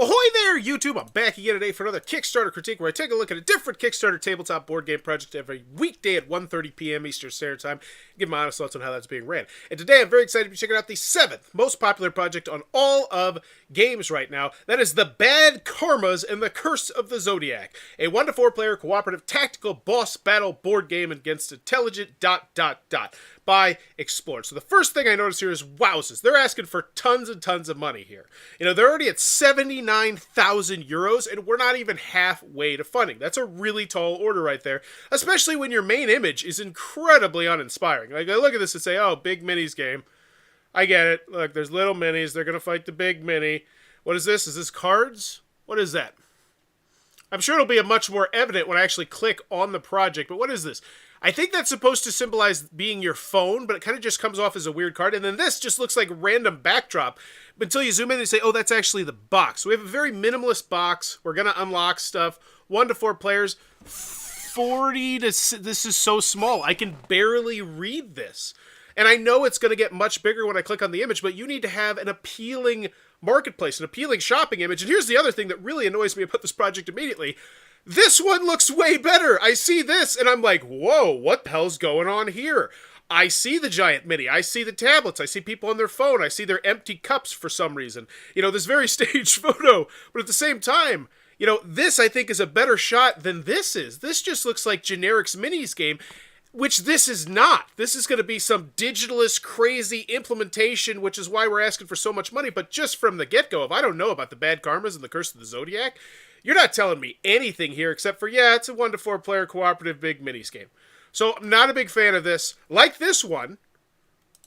Ahoy there, YouTube! I'm back again today for another Kickstarter critique where I take a look at a different Kickstarter tabletop board game project every weekday at 1:30 p.m. Eastern Standard Time. Give my honest thoughts on how that's being ran. And today I'm very excited to be checking out the 7th most popular project on all of games right now. That is The Bad Karmas and the Curse of the Zodiac, a 1 to 4 player cooperative tactical boss battle board game against intelligent ... by Xplored. So the first thing I notice here is, wowzers, they're asking for tons and tons of money here. You know, they're already at 79,000 euros, and we're not even halfway to funding. That's a really tall order right there, especially when your main image is incredibly uninspiring. Like, I look at this and say, oh, big minis game. I get it. Look, there's little minis. They're going to fight the big mini. What is this? Is this cards? What is that? I'm sure it'll be much more evident when I actually click on the project, but what is this? I think that's supposed to symbolize being your phone, but it kind of just comes off as a weird card. And then this just looks like a random backdrop until you zoom in and say, oh, that's actually the box. So we have a very minimalist box. We're going to unlock stuff. 1 to 4 players. 40 to... This is so small. I can barely read this. And I know it's going to get much bigger when I click on the image, but you need to have an appealing marketplace, an appealing shopping image. And here's the other thing that really annoys me about this project immediately. This one looks way better. I see this, and I'm like, whoa, what the hell's going on here? I see the giant mini. I see the tablets. I see people on their phone. I see their empty cups for some reason. You know, this very staged photo. But at the same time, you know, this, I think, is a better shot than this is. This just looks like Generic's Minis game, which this is not. This is going to be some digitalist, crazy implementation, which is why we're asking for so much money. But just from the get-go, if I don't know about the Bad Karmas and the Curse of the Zodiac, you're not telling me anything here except for, yeah, it's a 1 to 4 player cooperative big minis game. So I'm not a big fan of this. Like this one,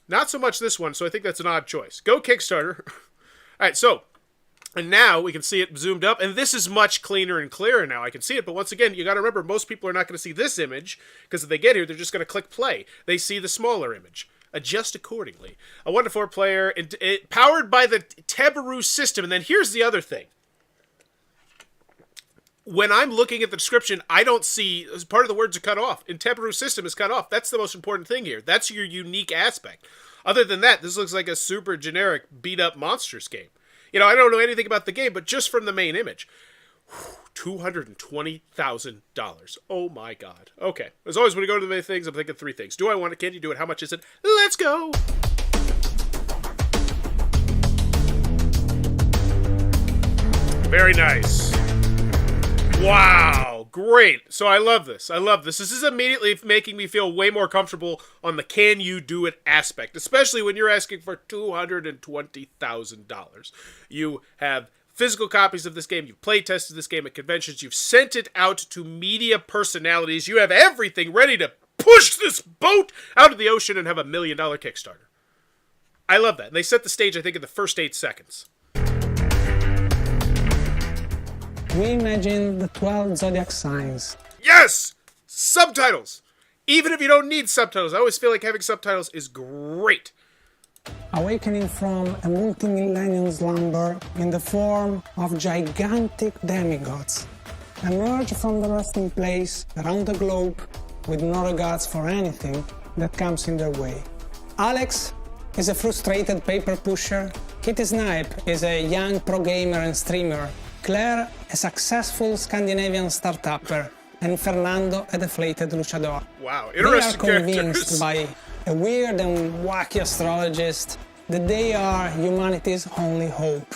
not so much this one, so I think that's an odd choice. Go Kickstarter. All right, so, and now we can see it zoomed up, and this is much cleaner and clearer now. I can see it, but once again, you got to remember, most people are not going to see this image, because if they get here, they're just going to click play. They see the smaller image. Adjust accordingly. A 1 to 4 player, powered by the Teburu system, and then here's the other thing. When I'm looking at the description, I don't see, part of the words are cut off. And Teburu system is cut off. That's the most important thing here. That's your unique aspect. Other than that, this looks like a super generic beat-up monsters game. You know, I don't know anything about the game, but just from the main image. $220,000. Oh my god. Okay. As always, when we go to the main things, I'm thinking 3 things. Do I want it? Can you do it? How much is it? Let's go! Very nice. Wow, great. So I love this. I love this. This is immediately making me feel way more comfortable on the can you do it aspect, especially when you're asking for $220,000. You have physical copies of this game. You've play tested this game at conventions. You've sent it out to media personalities. You have everything ready to push this boat out of the ocean and have $1 million Kickstarter. I love that. And they set the stage, I think, in the first 8 seconds. We imagine the 12 Zodiac signs. Yes! Subtitles! Even if you don't need subtitles, I always feel like having subtitles is great. Awakening from a multi-millennium slumber in the form of gigantic demigods, emerge from the resting place around the globe with no regards for anything that comes in their way. Alex is a frustrated paper pusher, Kitty Snipe is a young pro gamer and streamer, Claire, a successful Scandinavian start-upper, and Fernando, a deflated luchador. Wow, interesting They are convinced by a weird and wacky astrologist that they are humanity's only hope.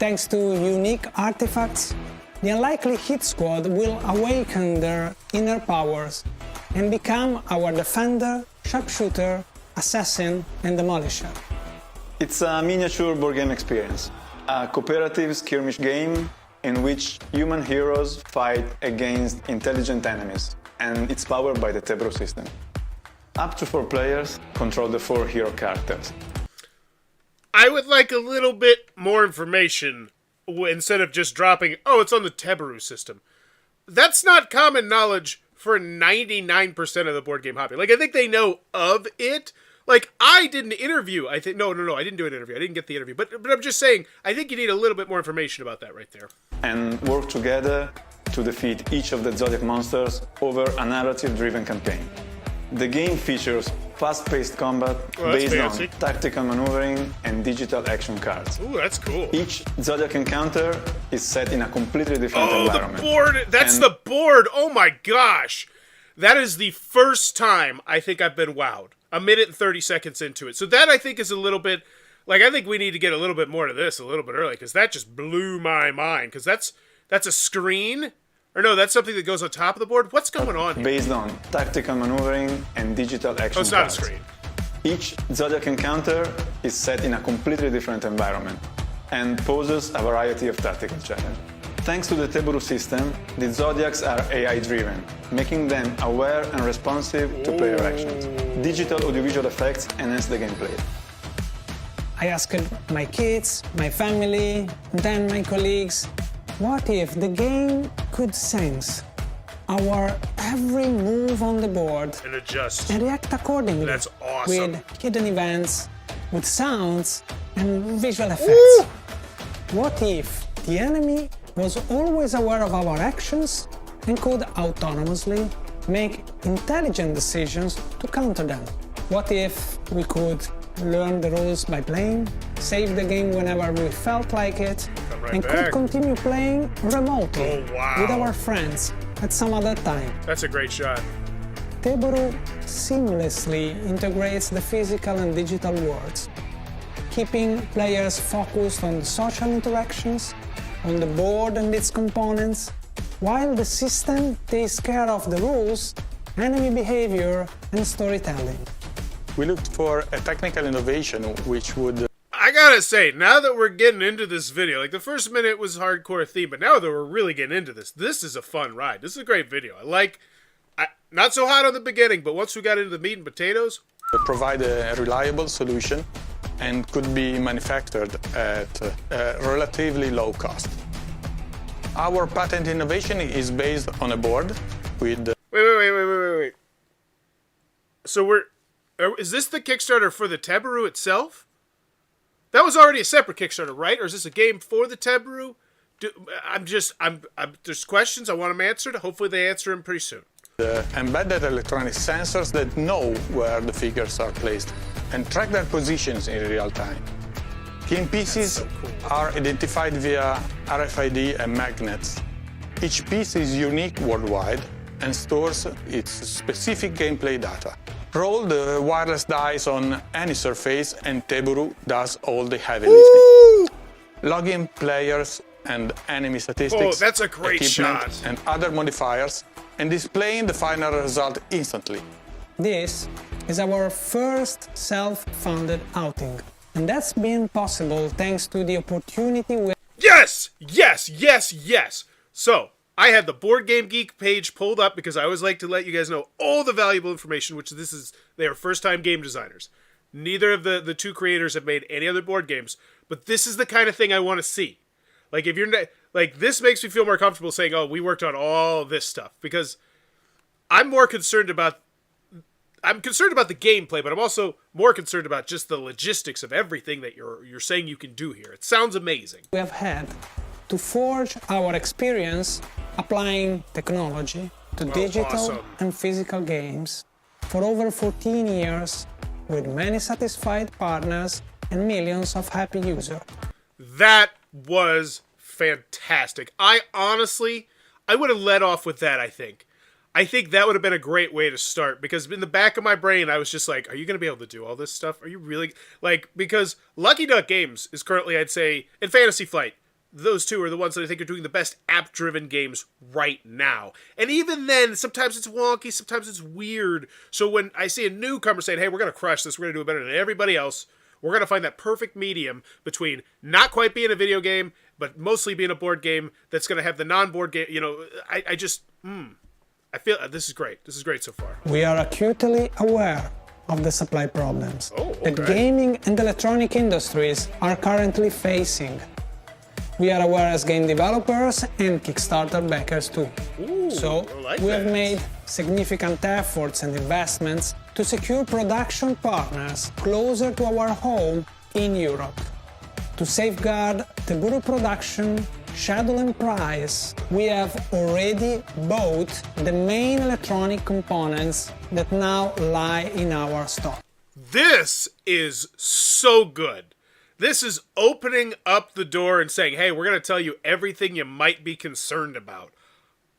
Thanks to unique artifacts, the unlikely hit squad will awaken their inner powers and become our defender, sharpshooter, assassin, and demolisher. It's a miniature board game experience. A cooperative skirmish game in which human heroes fight against intelligent enemies, and it's powered by the Teburu system. Up to 4 players control the 4 hero characters. I would like a little bit more information instead of just dropping, oh, it's on the Teburu system. That's not common knowledge for 99% of the board game hobby. Like, I think they know of it. Like, I did an interview. I think no, I didn't do an interview. I didn't get the interview. But I'm just saying, I think you need a little bit more information about that right there. And work together to defeat each of the Zodiac monsters over a narrative-driven campaign. The game features fast-paced combat based fancy. on tactical maneuvering and digital action cards. Ooh, that's cool. Each Zodiac encounter is set in a completely different Oh, environment. the board! That's And the board! Oh my gosh! That is the first time I think I've been wowed. A minute and 30 seconds into it. So that I think is a little bit... Like, I think we need to get a little bit more to this a little bit early, because that just blew my mind. Because that's a screen... Or no, that's something that goes on top of the board? What's going on here? based on tactical maneuvering and digital action Oh, it's not a cards. screen. Each Zodiac encounter is set in a completely different environment and poses a variety of tactical challenges. Thanks to the Teburu system, the Zodiacs are AI-driven, making them aware and responsive to player actions. Digital audiovisual effects enhance the gameplay. I asked my kids, my family, then my colleagues, what if the game could sense our every move on the board And adjust. and react accordingly? That's awesome. With hidden events, with sounds and visual effects. Woo! What if the enemy was always aware of our actions and could autonomously make intelligent decisions to counter them? What if we could learn the rules by playing, save the game whenever we felt like it, right and back. could continue playing remotely Oh, wow. with our friends at some other time? That's a great shot. Teburu seamlessly integrates the physical and digital worlds, keeping players focused on social interactions, on the board and its components, while the system takes care of the rules, enemy behavior, and storytelling. We looked for a technical innovation which would I gotta say, now that we're getting into this video, like the first minute was hardcore theme, but now that we're really getting into this is a fun ride. This is a great video. Not so hot on the beginning, but once we got into the meat and potatoes, provide a reliable solution and could be manufactured at a relatively low cost. Our patent innovation is based on a board with wait. So is this the Kickstarter for the Teburu itself? That was already a separate Kickstarter, right? Or is this a game for the Teburu? There's questions. I want them answered. Hopefully they answer them pretty soon. embedded electronic sensors that know where the figures are placed and track their positions in real time. Game pieces are identified via RFID and magnets. Each piece is unique worldwide and stores its specific gameplay data. Roll the wireless dice on any surface and Teburu does all the heavy lifting. Log in players and enemy statistics, that's a great equipment, shot. and other modifiers, and displaying the final result instantly. This is our first self-funded outing, and that's been possible thanks to the opportunity we Yes! So, I had the Board Game Geek page pulled up because I always like to let you guys know all the valuable information, they are first-time game designers. Neither of the two creators have made any other board games, but this is the kind of thing I want to see. Like, if you're not, like, this makes me feel more comfortable saying, oh, we worked on all this stuff, because I'm concerned about the gameplay, but I'm also more concerned about just the logistics of everything that you're saying you can do here. It sounds amazing. have had to forge our experience applying technology to digital awesome. and physical games for over 14 years with many satisfied partners and millions of happy users. That was fantastic. I would have led off with that, I think. I think that would have been a great way to start, because in the back of my brain, I was just like, are you going to be able to do all this stuff? Are you really... because Lucky Duck Games is currently, I'd say, in Fantasy Flight, those two are the ones that I think are doing the best app-driven games right now. And even then, sometimes it's wonky, sometimes it's weird. So when I see a newcomer saying, hey, we're going to crush this, we're going to do it better than everybody else, we're going to find that perfect medium between not quite being a video game, but mostly being a board game that's going to have the non-board game, I feel this is great. This is great so far. We are acutely aware of the supply problems that okay. gaming and electronic industries are currently facing. We are aware as game developers and Kickstarter backers too. So we have made significant efforts and investments to secure production partners closer to our home in Europe. To safeguard Teburu production Shadow and Price, we have already bought the main electronic components that now lie in our stock. This is so good. This is opening up the door and saying, hey, we're going to tell you everything you might be concerned about.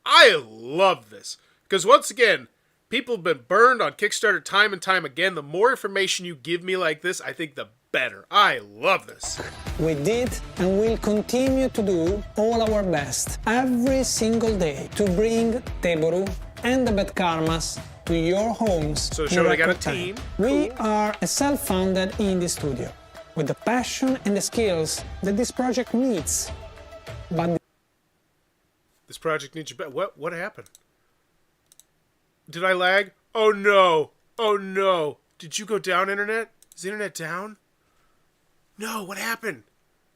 I love this. Because once again, people have been burned on Kickstarter time and time again. The more information you give me like this, I think the better. I love this. We did and will continue to do all our best every single day to bring Teburu and the bad karmas to your homes. So show they got a team. We are a self-funded indie studio with the passion and the skills that this project needs. But this project needs your what happened? Did I lag? Oh no. Oh no. Did you go down, internet? Is the internet down? No, what happened?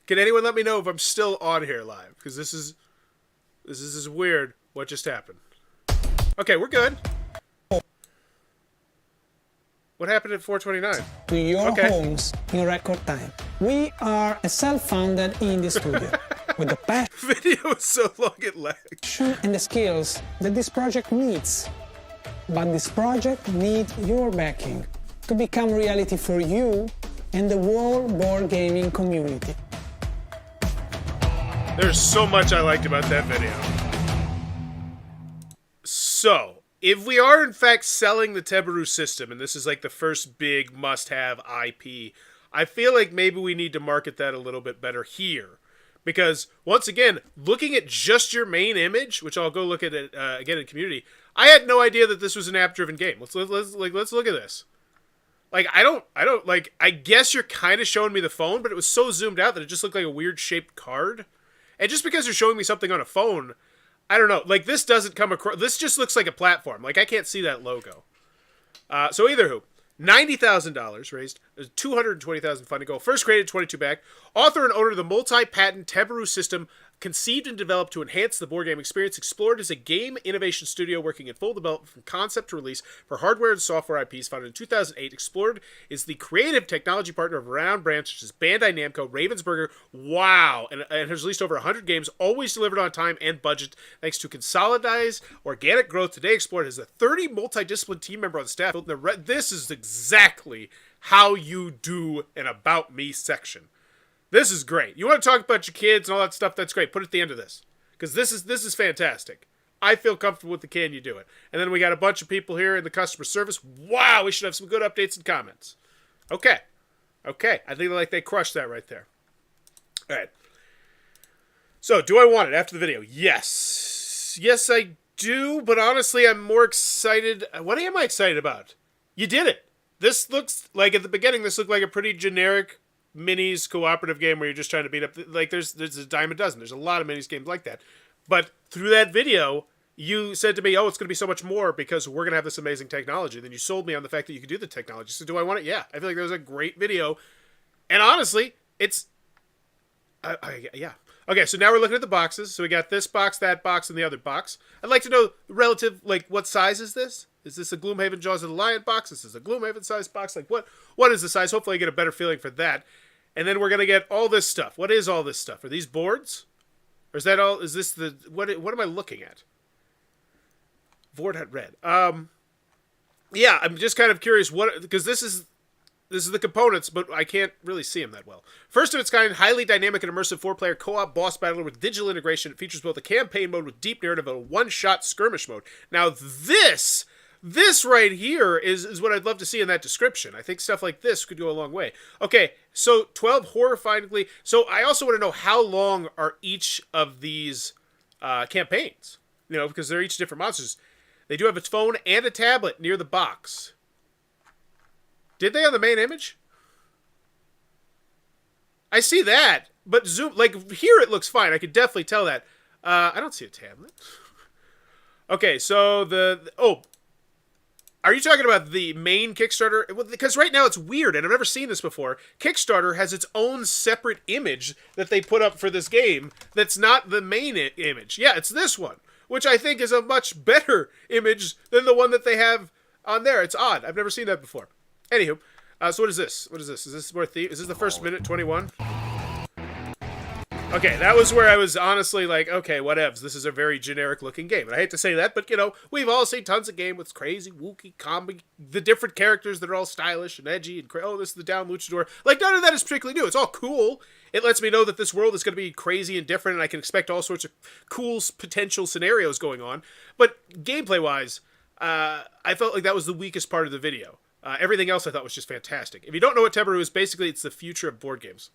Can anyone let me know if I'm still on here live? Because this is weird. What just happened? Okay, we're good. What happened at 4:29? To your homes in record time. We are a self-funded indie studio with the passion Video is so long it lags. and the skills that this project needs. But this project needs your backing to become reality for you and the whole board gaming community. There's so much I liked about that video. So, if we are in fact selling the Teburu system, and this is like the first big must-have IP, I feel like maybe we need to market that a little bit better here. Because, once again, looking at just your main image, which I'll go look at it again in community, I had no idea that this was an app-driven game. Let's look at this. Like, I guess you're kind of showing me the phone, but it was so zoomed out that it just looked like a weird shaped card. And just because you're showing me something on a phone, I don't know. Like, this doesn't come across, this just looks like a platform. Like, I can't see that logo. So either who, $90,000 raised, $220,000 funding goal, first created, 22 back, author and owner of the multi-patent Teburu system, conceived and developed to enhance the board game experience. Xplored is a game innovation studio working in full development from concept to release for hardware and software IPs. Founded in 2008, Xplored is the creative technology partner of renowned brands such as Bandai Namco, Ravensburger, wow, and has released over 100 games, always delivered on time and budget. Thanks to consolidated organic growth, today Xplored has a 30 multidisciplinary team member on the staff. This is exactly how you do an About Me section. This is great. You want to talk about your kids and all that stuff, that's great. Put it at the end of this. Because this is fantastic. I feel comfortable with the can you do it. And then we got a bunch of people here in the customer service. Wow, we should have some good updates and comments. Okay. I think like they crushed that right there. All right. So, do I want it after the video? Yes. Yes, I do. But honestly, I'm more excited. What am I excited about? You did it. This looks like, at the beginning, this looked like a pretty generic minis cooperative game where you're just trying to beat up, like there's a dime a dozen. There's a lot of minis games like that. But through that video, you said to me, oh, it's going to be so much more because we're going to have this amazing technology. Then you sold me on the fact that you could do the technology. So do I want it? Yeah. I feel like that was a great video. And honestly, it's... yeah. Okay, so now we're looking at the boxes. So we got this box, that box, and the other box. I'd like to know relative, like, what size is this? Is this a Gloomhaven Jaws of the Lion box? Is this a Gloomhaven size box? Like, what is the size? Hopefully I get a better feeling for that. And then we're going to get all this stuff. What is all this stuff? Are these boards? Or is that all? Is this the... What am I looking at? Vord.red. Yeah, I'm just kind of curious what... Because this is the components, but I can't really see them that well. First of its kind, highly dynamic and immersive 4-player co-op boss battler with digital integration. It features both a campaign mode with deep narrative and a one-shot skirmish mode. Now this right here is what I'd love to see in that description. I think stuff like this could go a long way. Okay, so 12 horrifyingly... So I also want to know how long are each of these campaigns. You know, because they're each different monsters. They do have a phone and a tablet near the box. Did they on the main image? I see that, but zoom... Like, here it looks fine. I could definitely tell that. I don't see a tablet. Okay, so oh... Are you talking about the main Kickstarter? Because right now it's weird, and I've never seen this before. Kickstarter has its own separate image that they put up for this game that's not the main image. Yeah, it's this one, which I think is a much better image than the one that they have on there. It's odd. I've never seen that before. Anywho, so what is this? What is this? Is this worth the... Is this the first minute 21? Okay, that was where I was honestly like, okay, whatevs. This is a very generic-looking game. And I hate to say that, but, we've all seen tons of games with crazy, wookie, comedy, the different characters that are all stylish and edgy, and, this is the down luchador. Like, none of that is particularly new. It's all cool. It lets me know that this world is going to be crazy and different, and I can expect all sorts of cool potential scenarios going on. But gameplay-wise, I felt like that was the weakest part of the video. Everything else I thought was just fantastic. If you don't know what Teburu is, basically it's the future of board games.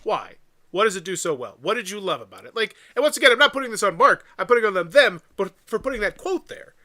Why? What does it do so well? What did you love about it? And once again, I'm not putting this on Mark. I'm putting it on them, but for putting that quote there.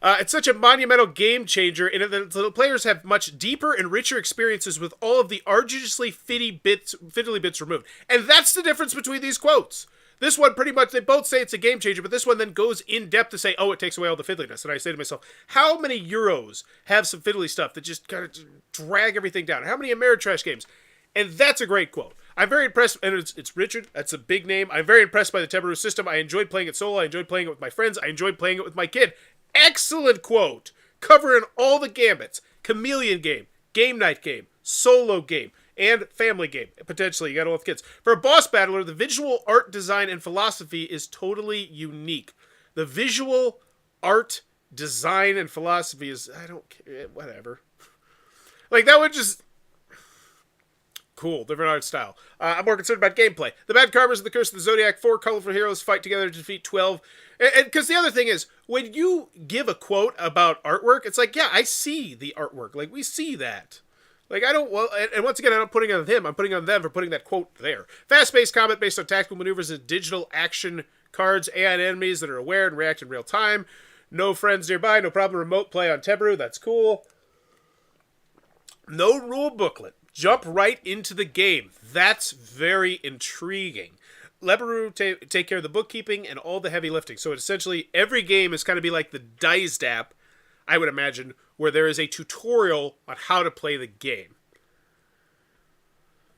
It's such a monumental game changer in that the players have much deeper and richer experiences with all of the arduously fiddly bits removed. And that's the difference between these quotes. This one, pretty much, they both say it's a game changer, but this one then goes in depth to say, oh, it takes away all the fiddliness. And I say to myself, how many Euros have some fiddly stuff that just kind of drag everything down? How many Ameritrash games? And that's a great quote. I'm very impressed, and it's Richard. That's a big name. I'm very impressed by the Teburu system. I enjoyed playing it solo. I enjoyed playing it with my friends. I enjoyed playing it with my kid. Excellent quote. Covering all the gambits. Chameleon game, game night game, solo game, and family game. Potentially, you got all with kids. For a boss battler, the visual art design and philosophy is totally unique. The visual art design and philosophy is, I don't care, whatever. That would just... Cool, different art style. I'm more concerned about gameplay. The Bad Karmas and the Curse of the Zodiac, 4 colorful heroes fight together to defeat 12. And because the other thing is, when you give a quote about artwork, it's like, yeah, I see the artwork. We see that. I don't, well, and once again, I'm not putting on him, I'm putting on them for putting that quote there. Fast-paced combat based on tactical maneuvers and digital action cards, AI enemies that are aware and react in real time. No friends nearby, no problem remote play on Teburu, that's cool. No rule booklet. Jump right into the game. That's very intriguing. Leberu take care of the bookkeeping and all the heavy lifting. So essentially, every game is kind of be like the Dice app, I would imagine, where there is a tutorial on how to play the game.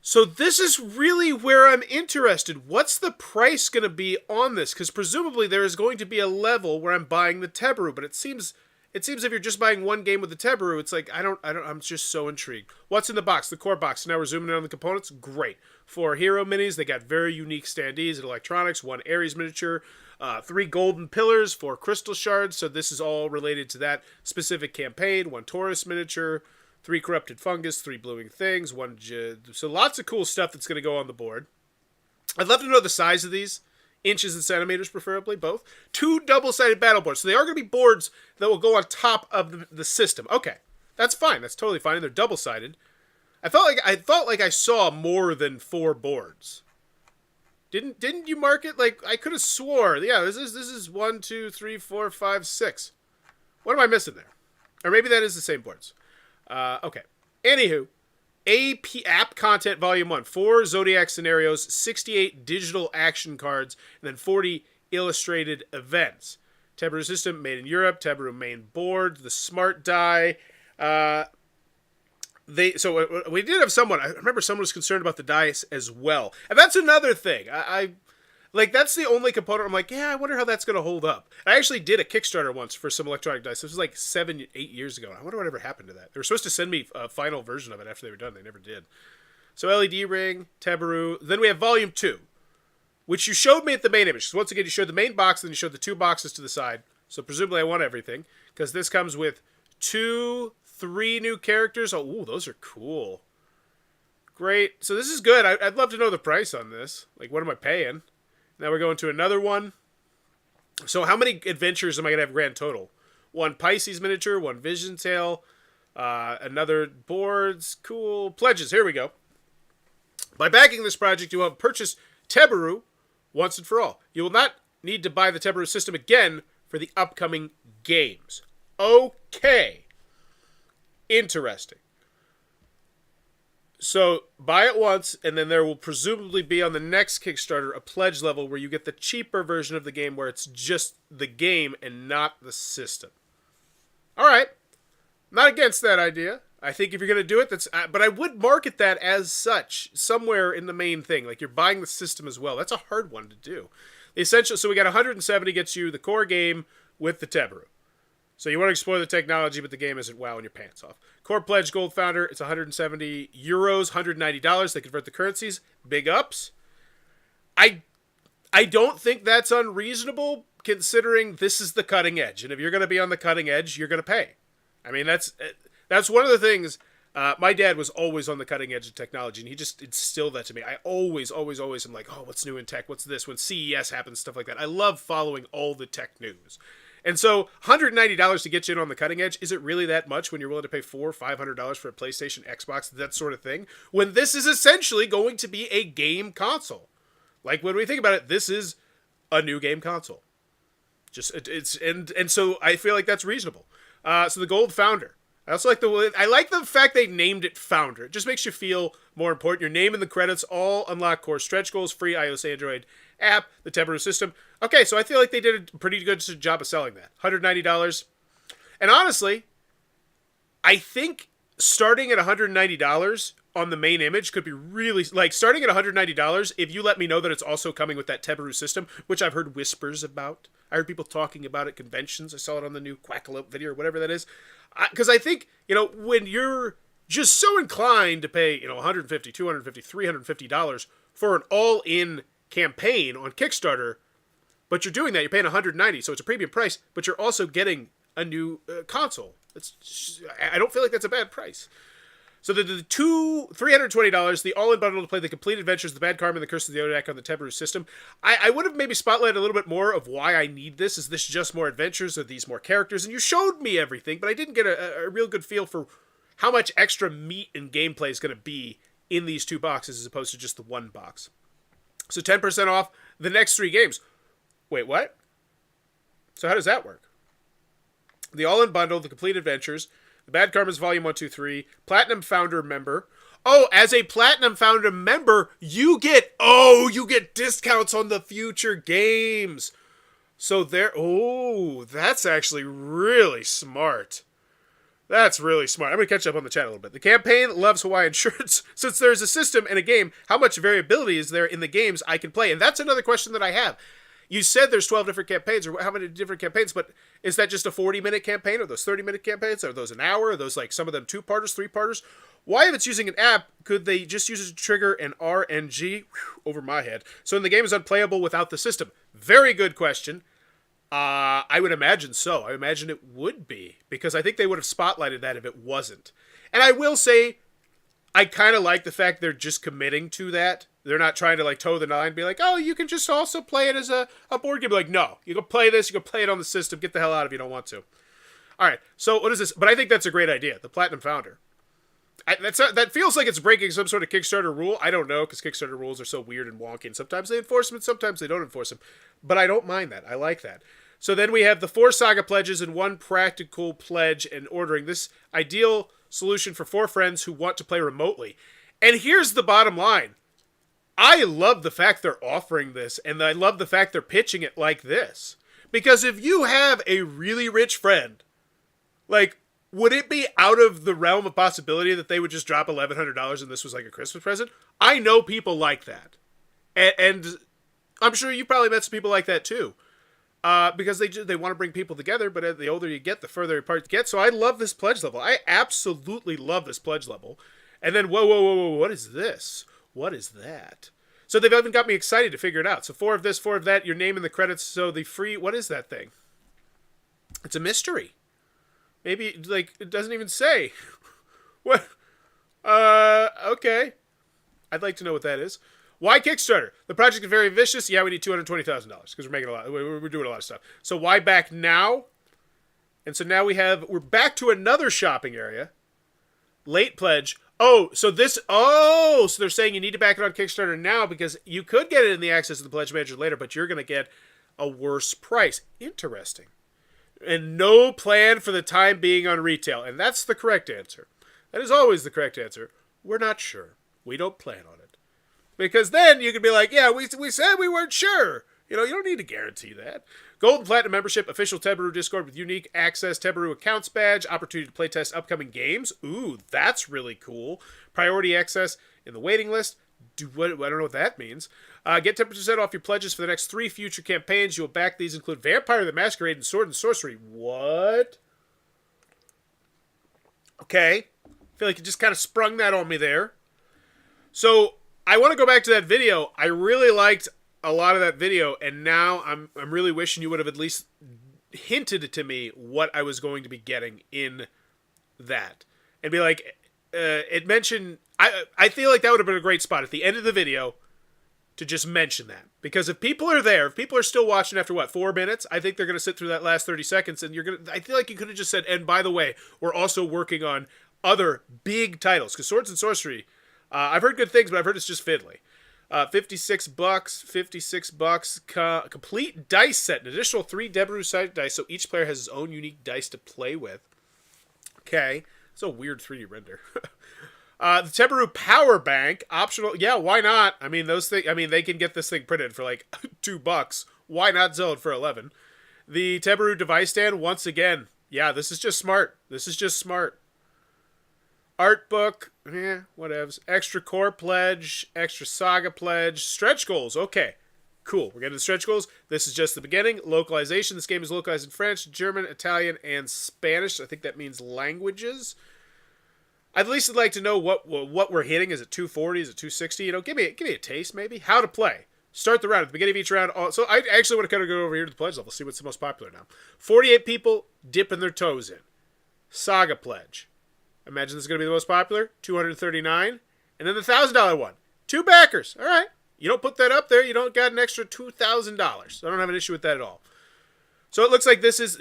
So this is really where I'm interested. What's the price going to be on this? Because presumably there is going to be a level where I'm buying the Teburu, but it seems if you're just buying one game with the Teburu, it's like, I'm just so intrigued. What's in the box? The core box. Now we're zooming in on the components. Great. 4 hero minis. They got very unique standees and electronics. 1 Ares miniature. 3 golden pillars. 4 crystal shards. So this is all related to that specific campaign. 1 Taurus miniature. 3 corrupted fungus. 3 bluing things. So lots of cool stuff that's going to go on the board. I'd love to know the size of these. Inches and centimeters, preferably, both. 2 double-sided battle boards. So they are going to be boards that will go on top of the system. Okay, that's fine. That's totally fine. And they're double-sided. I felt like I saw more than 4 boards. Didn't you mark it? I could have swore. Yeah, this is 1, 2, 3, 4, 5, 6. What am I missing there? Or maybe that is the same boards. Okay. Anywho. App Content Volume 1. 4 Zodiac scenarios, 68 digital action cards, and then 40 illustrated events. Teburu system made in Europe. Teburu main board. The smart die. So we did have someone. I remember someone was concerned about the dice as well, and that's another thing. That's the only component. I'm like, yeah, I wonder how that's going to hold up. I actually did a Kickstarter once for some electronic dice. This was 7-8 years ago. I wonder whatever happened to that. They were supposed to send me a final version of it after they were done. They never did. So LED ring, Teburu. Then we have Volume 2, which you showed me at the main image. So once again, you showed the main box, then you showed the 2 boxes to the side. So presumably I want everything, because this comes with 3 new characters. Oh, ooh, those are cool. Great. So this is good. I'd love to know the price on this. What am I paying? Now we're going to another one. So how many adventures am I going to have grand total? 1 Pisces miniature, 1 Vision Tail, another boards, cool. Pledges, here we go. By backing this project, you will purchase Teburu once and for all. You will not need to buy the Teburu system again for the upcoming games. Okay. Interesting. So, buy it once, and then there will presumably be on the next Kickstarter a pledge level where you get the cheaper version of the game where it's just the game and not the system. Alright. Not against that idea. I think if you're going to do it, but I would market that as such, somewhere in the main thing. You're buying the system as well. That's a hard one to do. The essential, so we got 170 gets you the core game with the Teburu. So you want to explore the technology, but the game isn't wowing your pants off. Core pledge gold founder, it's 170 euros, $190. They convert the currencies. Big ups. I don't think that's unreasonable, considering this is the cutting edge. And if you're going to be on the cutting edge, you're going to pay. I mean, that's one of the things. My dad was always on the cutting edge of technology, and he just instilled that to me. I always am like, oh, what's new in tech? What's this? When CES happens, stuff like that. I love following all the tech news. And so $190 to get you in on the cutting edge, is it really that much when you're willing to pay $400 or $500 for a PlayStation, Xbox, that sort of thing? When this is essentially going to be a game console. Like, when we think about it, this is a new game console. So I feel like that's reasonable. So the Gold Founder. I also like the fact they named it Founder. It just makes you feel more important. Your name in the credits, all unlock core stretch goals, free iOS Android app, the Teburu system. Okay, so I feel like they did a pretty good job of selling that. $190. And honestly, I think starting at $190 on the main image could be really, like, starting at $190 if you let me know that it's also coming with that Teburu system, which I've heard whispers about. I heard people talking about it at conventions. I saw it on the new Quackalope video or whatever that is. Because I think, when you're just so inclined to pay, $150, $250, $350 for an all-in campaign on Kickstarter, but you're doing that, you're paying $190, so it's a premium price, but you're also getting a new console. I don't feel like that's a bad price. So the $320, the all-in bundle to play the complete adventures, the Bad Karma, and the Curse of the Zodiac on the Teburu system. I would have maybe spotlighted a little bit more of why I need this. Is this just more adventures? Are these more characters? And you showed me everything, but I didn't get a real good feel for how much extra meat and gameplay is going to be in these two boxes as opposed to just the one box. So 10% off the next 3 games. Wait, what? So how does that work? The all-in bundle, the complete adventures, the Bad Karma's Volume 1, 2, 3, Platinum Founder member. Oh, as a Platinum Founder member, you get discounts on the future games. So that's actually really smart. That's really smart. I'm going to catch up on the chat a little bit. The campaign loves Hawaiian shirts. Since there's a system and a game, how much variability is there in the games I can play? And that's another question that I have. You said there's 12 different campaigns, or how many different campaigns, but is that just a 40-minute campaign? Are those 30-minute campaigns? Are those an hour? Are those like some of them 2-parters, 3-parters? Why, if it's using an app, could they just use it to trigger an RNG? Over my head. So then the game is unplayable without the system. Very good question. I would imagine so. I imagine it would be, because I think they would have spotlighted that if it wasn't. And I will say, I kind of like the fact they're just committing to that. They're not trying to toe the line and be like, oh, you can just also play it as a board game. Like, no, you can play this, you can play it on the system, get the hell out if you don't want to. All right, so what is this? But I think that's a great idea, the Platinum Founder. That feels like it's breaking some sort of Kickstarter rule. I don't know, because Kickstarter rules are so weird and wonky, and sometimes they enforce them, and sometimes they don't enforce them. But I don't mind that. I like that. So then we have the 4 Saga pledges and 1 practical pledge, and ordering this ideal solution for 4 friends who want to play remotely. And here's the bottom line. I love the fact they're offering this, and I love the fact they're pitching it like this. Because if you have a really rich friend, would it be out of the realm of possibility that they would just drop $1,100 and this was like a Christmas present? I know people like that. And I'm sure you probably met some people like that too. Because they want to bring people together, but the older you get, the further apart you get. So I love this pledge level. I absolutely love this pledge level. And then, whoa, what is this? What is that? So they've even got me excited to figure it out. So 4 of this, 4 of that, your name in the credits. So the free, what is that thing? It's a mystery. Maybe, it doesn't even say. What? Okay. I'd like to know what that is. Why Kickstarter? The project is very vicious. Yeah, we need $220,000 because we're making we're doing a lot of stuff. So why back now? And so now we're back to another shopping area. Late pledge. So they're saying you need to back it on Kickstarter now because you could get it in the access of the pledge manager later, but you're going to get a worse price. Interesting. And no plan for the time being on retail. And that's the correct answer. That is always the correct answer. We're not sure. We don't plan on it. Because then you could be like, yeah, we said we weren't sure. You don't need to guarantee that. Gold and Platinum membership, official Teburu Discord with unique access, Teburu accounts badge, opportunity to playtest upcoming games. Ooh, that's really cool. Priority access in the waiting list. I don't know what that means. Get 10% off your pledges for the next 3 future campaigns. You'll back these include Vampire the Masquerade and Sword and Sorcery. What? Okay. I feel like you just kind of sprung that on me there. So I want to go back to that video. I really liked a lot of that video, and now I'm really wishing you would have at least hinted to me what I was going to be getting in that. And be like, it mentioned, I feel like that would have been a great spot at the end of the video to just mention that. Because if people are there, if people are still watching after, 4 minutes, I think they're going to sit through that last 30 seconds, and I feel like you could have just said, and by the way, we're also working on other big titles. Because Swords and Sorcery, I've heard good things, but I've heard it's just fiddly. $56, $56, complete dice set, an additional 3 Teburu sided dice, so each player has his own unique dice to play with. Okay, it's a weird 3D render. The Teburu power bank, optional. Yeah, why not? I mean, they can get this thing printed for like $2. Why not sell it for 11? The Teburu device stand, once again. Yeah, this is just smart. Art book, whatevs. Extra core pledge, extra saga pledge, stretch goals. Okay, cool. We're getting to stretch goals. This is just the beginning. Localization. This game is localized in French, German, Italian, and Spanish. I think that means languages. I'd at least like to know what we're hitting. Is it 240? Is it 260? Give me a taste, maybe. How to play. Start the round. At the beginning of each round. So I actually want to kind of go over here to the pledge level, see what's the most popular now. 48 people dipping their toes in. Saga pledge. Imagine this is going to be the most popular. 239. And then the $1,000 one. 2 backers. All right. You don't put that up there, you don't got an extra $2,000. So I don't have an issue with that at all. So it looks like this is,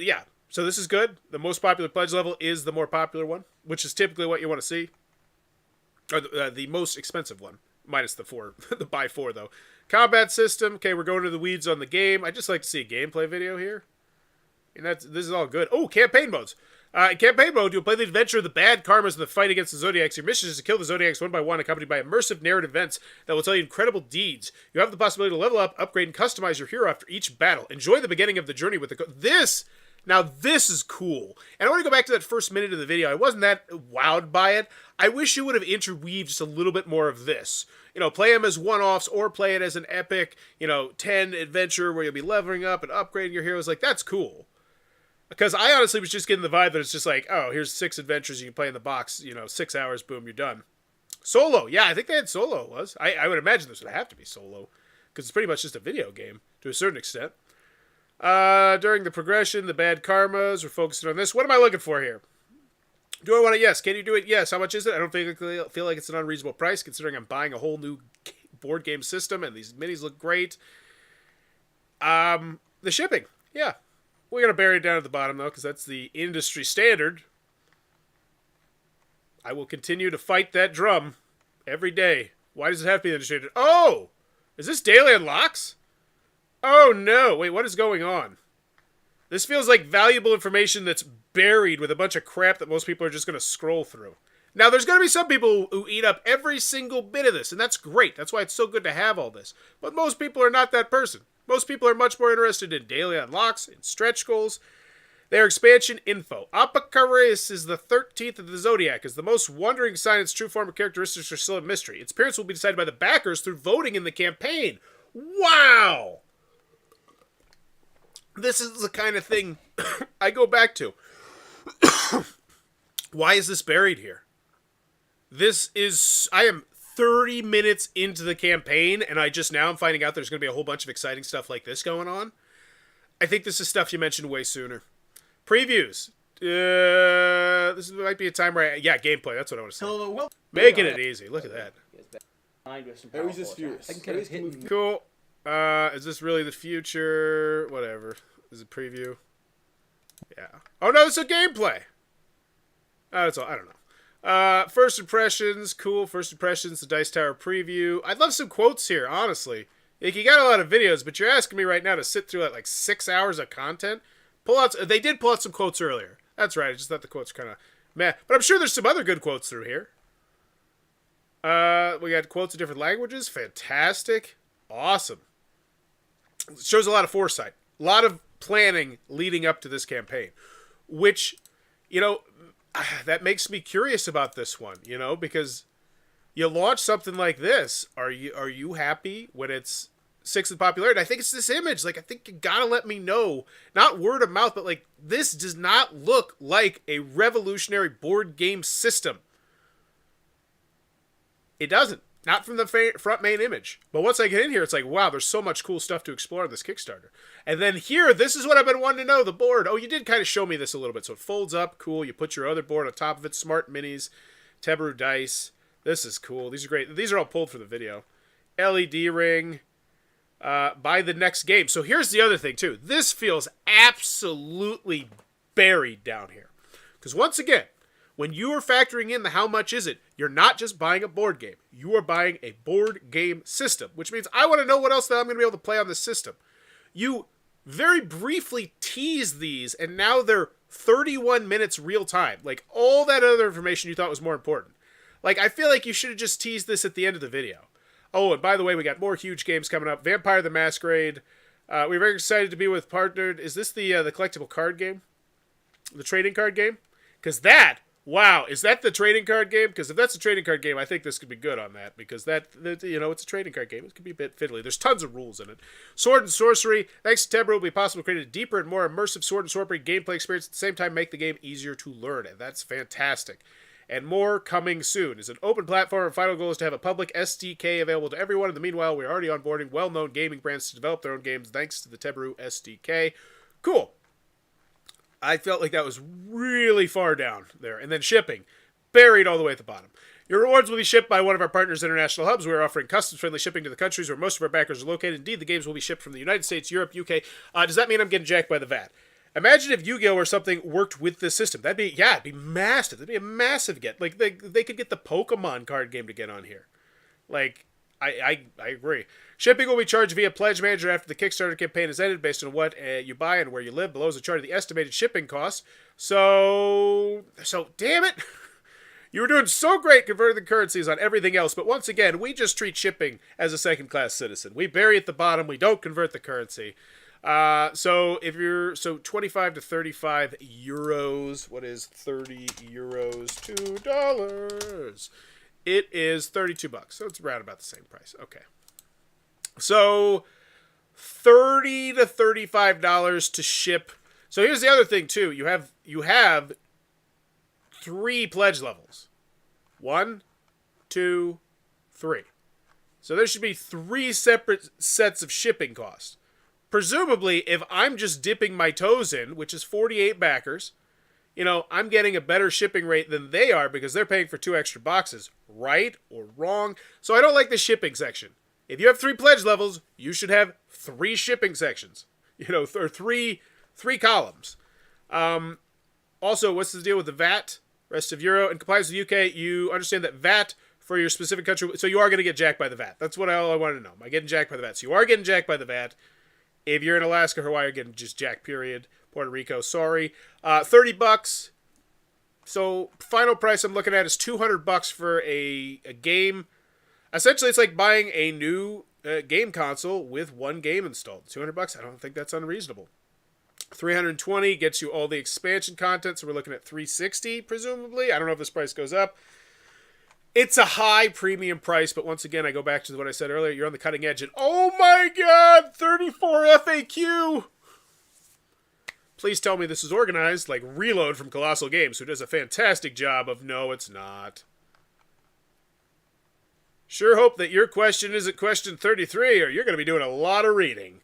so this is good. The most popular pledge level is the more popular one, which is typically what you want to see. Or the most expensive one, minus the 4, the buy 4 though. Combat system. Okay, we're going to the weeds on the game. I just like to see a gameplay video here. And this is all good. Oh, campaign modes. In campaign mode, you'll play the adventure of the bad karmas in the fight against the Zodiacs. Your mission is to kill the Zodiacs one by one, accompanied by immersive narrative events that will tell you incredible deeds. You have the possibility to level up, upgrade, and customize your hero after each battle. Enjoy the beginning of the journey with this is cool. And I want to go back to that first minute of the video. I wasn't that wowed by it. I wish you would have interweaved just a little bit more of this. Play them as one-offs or play it as an epic, 10 adventure where you'll be leveling up and upgrading your heroes. Like, that's cool. Because I honestly was just getting the vibe that it's just like, oh, here's 6 adventures you can play in the box, 6 hours, boom, you're done. Solo, yeah, I think they had solo, I would imagine this would have to be solo, because it's pretty much just a video game, to a certain extent. During the progression, the bad karmas, we're focusing on this. What am I looking for here? Do I want it? Yes. Can you do it? Yes. How much is it? I don't feel like it's an unreasonable price, considering I'm buying a whole new board game system, and these minis look great. The shipping, yeah. We're going to bury it down at the bottom, though, because that's the industry standard. I will continue to fight that drum every day. Why does it have to be the industry standard? Oh! Is this daily unlocks? Oh, no. Wait, what is going on? This feels like valuable information that's buried with a bunch of crap that most people are just going to scroll through. Now, there's going to be some people who eat up every single bit of this, and that's great. That's why it's so good to have all this. But most people are not that person. Most people are much more interested in daily unlocks, in stretch goals, their expansion info. Apocalypse is the 13th of the Zodiac, is the most wondering sign its true form of characteristics are still a mystery. Its appearance will be decided by the backers through voting in the campaign. Wow! This is the kind of thing I go back to. Why is this buried here? I am 30 minutes into the campaign, and I just now am finding out there's going to be a whole bunch of exciting stuff like this going on. I think this is stuff you mentioned way sooner. Previews. This might be a time where gameplay. That's what I want to say. Hello, well, Making it easy. Look at that. Harry's just furious. Cool. Is this really the future? Whatever. Is it preview? Yeah. Oh no, it's a gameplay. Oh, that's all. I don't know. First impressions, cool. First impressions, the Dice Tower preview. I'd love some quotes here, honestly. Like, you got a lot of videos, but you're asking me right now to sit through like 6 hours of content. They did pull out some quotes earlier. That's right. I just thought the quotes kind of meh. But I'm sure there's some other good quotes through here. We got quotes in different languages. Fantastic. Awesome. It shows a lot of foresight. A lot of planning leading up to this campaign. Which, that makes me curious about this one, because you launch something like this. Are you happy when it's sixth in popularity. I think it's this image. Like, I think you gotta let me know, not word of mouth, but like, this does not look like a revolutionary board game system. It doesn't. Not from the front main image. But once I get in here, it's like, wow, there's so much cool stuff to explore in this Kickstarter. And then here, this is what I've been wanting to know, the board. Oh, you did kind of show me this a little bit. So it folds up, cool. You put your other board on top of it. Smart minis, Teburu dice. This is cool. These are great. These are all pulled for the video. LED ring. Buy the next game. So here's the other thing, too. This feels absolutely buried down here. Because once again, when you are factoring in the how much is it, you're not just buying a board game. You are buying a board game system, which means I want to know what else that I'm going to be able to play on this system. You very briefly tease these, and now they're 31 minutes real time. Like, all that other information you thought was more important. Like, I feel like you should have just teased this at the end of the video. Oh, and by the way, we got more huge games coming up. Vampire the Masquerade. We're very excited to be with partnered. Is this the collectible card game? The trading card game? Because that... Wow, is that the trading card game? Because if that's a trading card game, I think this could be good on that. Because that, you know, it's a trading card game. It could be a bit fiddly. There's tons of rules in it. Sword and Sorcery. Thanks to Teburu, it will be possible to create a deeper and more immersive Sword and Sorcery gameplay experience. At the same time, make the game easier to learn. And that's fantastic. And more coming soon. It's an open platform. And final goal is to have a public SDK available to everyone. In the meanwhile, we're already onboarding well-known gaming brands to develop their own games thanks to the Teburu SDK. Cool. I felt like that was really far down there. And then shipping, buried all the way at the bottom. Your rewards will be shipped by one of our partners' international hubs. We are offering customs-friendly shipping to the countries where most of our backers are located. Indeed, the games will be shipped from the United States, Europe, UK. Does that mean I'm getting jacked by the VAT? Imagine if Yu-Gi-Oh! Or something worked with this system. That'd be massive. That'd be a massive get. Like, they could get the Pokemon card game to get on here. Like, I agree. Shipping will be charged via Pledge Manager after the Kickstarter campaign is ended based on what you buy and where you live. Below is a chart of the estimated shipping costs. So damn it. You were doing so great converting the currencies on everything else, but once again, we just treat shipping as a second-class citizen. We bury at the bottom. We don't convert the currency. So 25 to 35 euros. What is 30 euros? $2. It is $32. So it's around about the same price. Okay. So $30 to $35 to ship. So here's the other thing too. You have 3 pledge levels. 1, 2, 3. So there should be 3 separate sets of shipping costs. Presumably, if I'm just dipping my toes in, which is 48 backers, you know, I'm getting a better shipping rate than they are because they're paying for 2 extra boxes. Right or wrong? So I don't like the shipping section. If you have 3 pledge levels, you should have 3 shipping sections. You know, or three columns. Also, what's the deal with the VAT? Rest of Euro. In compliance with the UK, you understand that VAT for your specific country... So you are going to get jacked by the VAT. That's all I wanted to know. Am I getting jacked by the VAT? So you are getting jacked by the VAT. If you're in Alaska, Hawaii, you're getting just jacked, period. Puerto Rico, sorry. $30. So final price I'm looking at is $200 for a game. Essentially, it's like buying a new game console with 1 game installed. $200. I don't think that's unreasonable. $320 gets you all the expansion content. So we're looking at $360, presumably. I don't know if this price goes up. It's a high premium price, but once again, I go back to what I said earlier. You're on the cutting edge. And oh my God, 34 FAQ. Please tell me this is organized like Reload from Colossal Games, who does a fantastic job of no, it's not. Sure hope that your question isn't question 33, or you're going to be doing a lot of reading.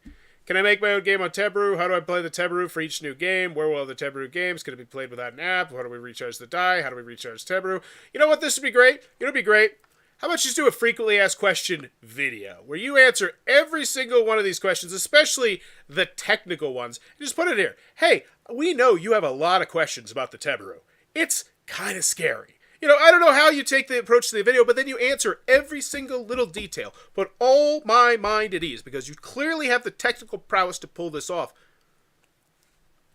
Can I make my own game on Teburu? How do I play the Teburu for each new game? Where will the Teburu games? Can it be played without an app? How do we recharge the die? How do we recharge Teburu? You know what? This would be great. It would be great. How about just do a frequently asked question video where you answer every single one of these questions, especially the technical ones. Just put it here. Hey, we know you have a lot of questions about the Teburu. It's kind of scary. You know, I don't know how you take the approach to the video, but then you answer every single little detail. Put all my mind at ease, because you clearly have the technical prowess to pull this off.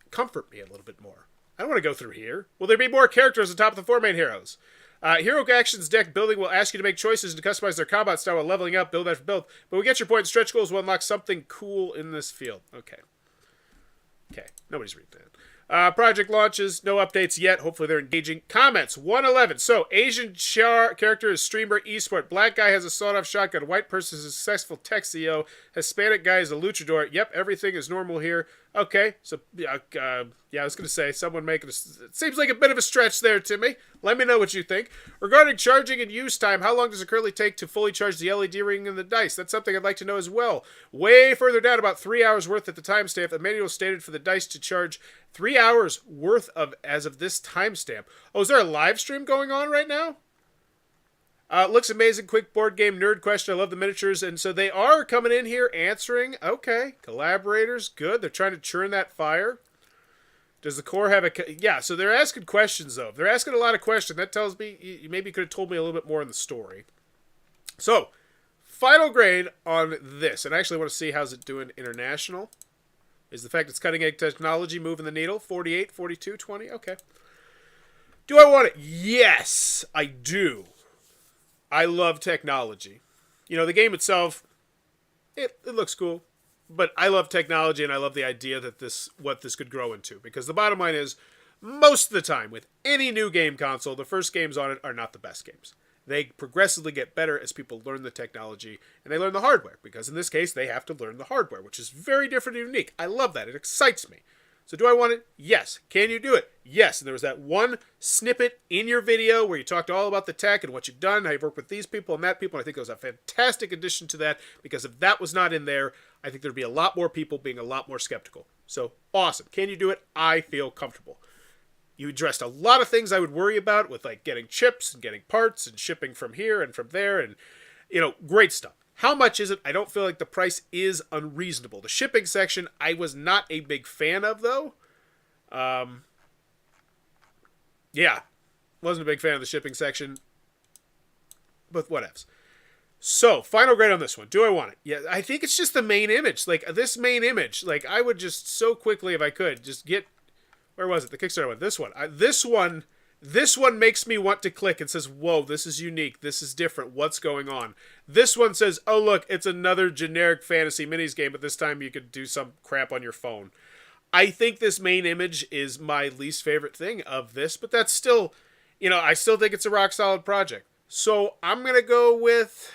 Comfort me a little bit more. I don't want to go through here. Will there be more characters on top of the 4 main heroes? Hero Actions deck building will ask you to make choices to customize their combat style while leveling up, build after build. But we get your point. Stretch goals will unlock something cool in this field. Okay. Okay. Nobody's reading that. Project launches, no updates yet. Hopefully they're engaging. Comments, 111. So, Asian character is streamer esport. Black guy has a sawed-off shotgun. White person is a successful tech CEO. Hispanic guy is a luchador. Yep, everything is normal here. Okay, so, yeah, I was going to say, someone making it seems like a bit of a stretch there, Timmy. Let me know what you think. Regarding charging and use time, how long does it currently take to fully charge the LED ring and the dice? That's something I'd like to know as well. Way further down, about 3 hours worth at the timestamp. The manual stated for the dice to charge 3 hours worth of as of this timestamp. Oh, is there a live stream going on right now? Looks amazing. Quick board game nerd question. I love the miniatures. And so they are coming in here answering. Okay. Collaborators. Good. They're trying to churn that fire. Does the core have a... Yeah, so they're asking questions, though. They're asking a lot of questions. That tells me you maybe could have told me a little bit more in the story. So, final grade on this. And I actually want to see how's it doing international. Is the fact it's cutting-edge technology moving the needle? 48, 42, 20? Okay. Do I want it? Yes, I do. I love technology. You know, the game itself, it looks cool. But I love technology, and I love the idea that what this could grow into. Because the bottom line is, most of the time, with any new game console, the first games on it are not the best games. They progressively get better as people learn the technology, and they learn the hardware. Because in this case, they have to learn the hardware, which is very different and unique. I love that. It excites me. So do I want it? Yes. Can you do it? Yes. And there was that one snippet in your video where you talked all about the tech and what you've done, how you've worked with these people and that people. And I think it was a fantastic addition to that, because if that was not in there, I think there'd be a lot more people being a lot more skeptical. So awesome. Can you do it? I feel comfortable. You addressed a lot of things I would worry about with like getting chips and getting parts and shipping from here and from there, and great stuff. How much is it? I don't feel like the price is unreasonable. The shipping section, I was not a big fan of, though. Yeah, wasn't a big fan of the shipping section, but whatevs. So, final grade on this one. Do I want it? Yeah, I think it's just the main image. Like, this main image, like, I would just so quickly, if I could, just get... Where was it? The Kickstarter one. This one. This one makes me want to click and says, whoa, this is unique. This is different. What's going on? This one says, oh, look, it's another generic fantasy minis game, but this time you could do some crap on your phone. I think this main image is my least favorite thing of this, but that's still, I still think it's a rock solid project. So I'm going to go with,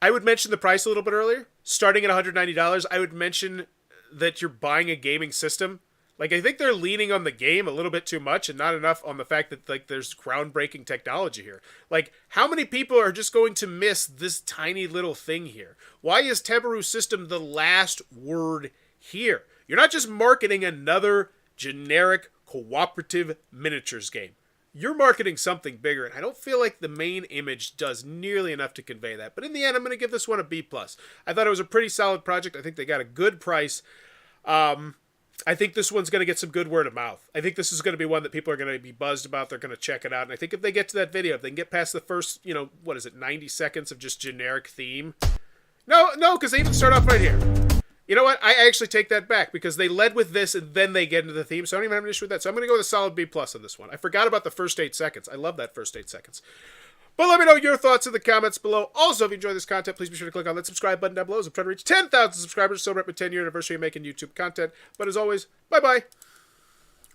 I would mention the price a little bit earlier. Starting at $190, I would mention that you're buying a gaming system. Like, I think they're leaning on the game a little bit too much and not enough on the fact that, like, there's groundbreaking technology here. Like, how many people are just going to miss this tiny little thing here? Why is Teburu system the last word here? You're not just marketing another generic cooperative miniatures game. You're marketing something bigger, and I don't feel like the main image does nearly enough to convey that. But in the end, I'm going to give this one a B+. I thought it was a pretty solid project. I think they got a good price. I think this one's going to get some good word of mouth. I think this is going to be one that people are going to be buzzed about. They're going to check it out. And I think if they get to that video, if they can get past the first, 90 seconds of just generic theme. No, because they even start off right here. You know what? I actually take that back, because they led with this and then they get into the theme. So I don't even have an issue with that. So I'm going to go with a solid B+ on this one. I forgot about the first 8 seconds. I love that first 8 seconds. But let me know your thoughts in the comments below. Also, if you enjoy this content, please be sure to click on that subscribe button down below. As I'm trying to reach 10,000 subscribers, celebrate my 10-year anniversary of making YouTube content. But as always, bye-bye.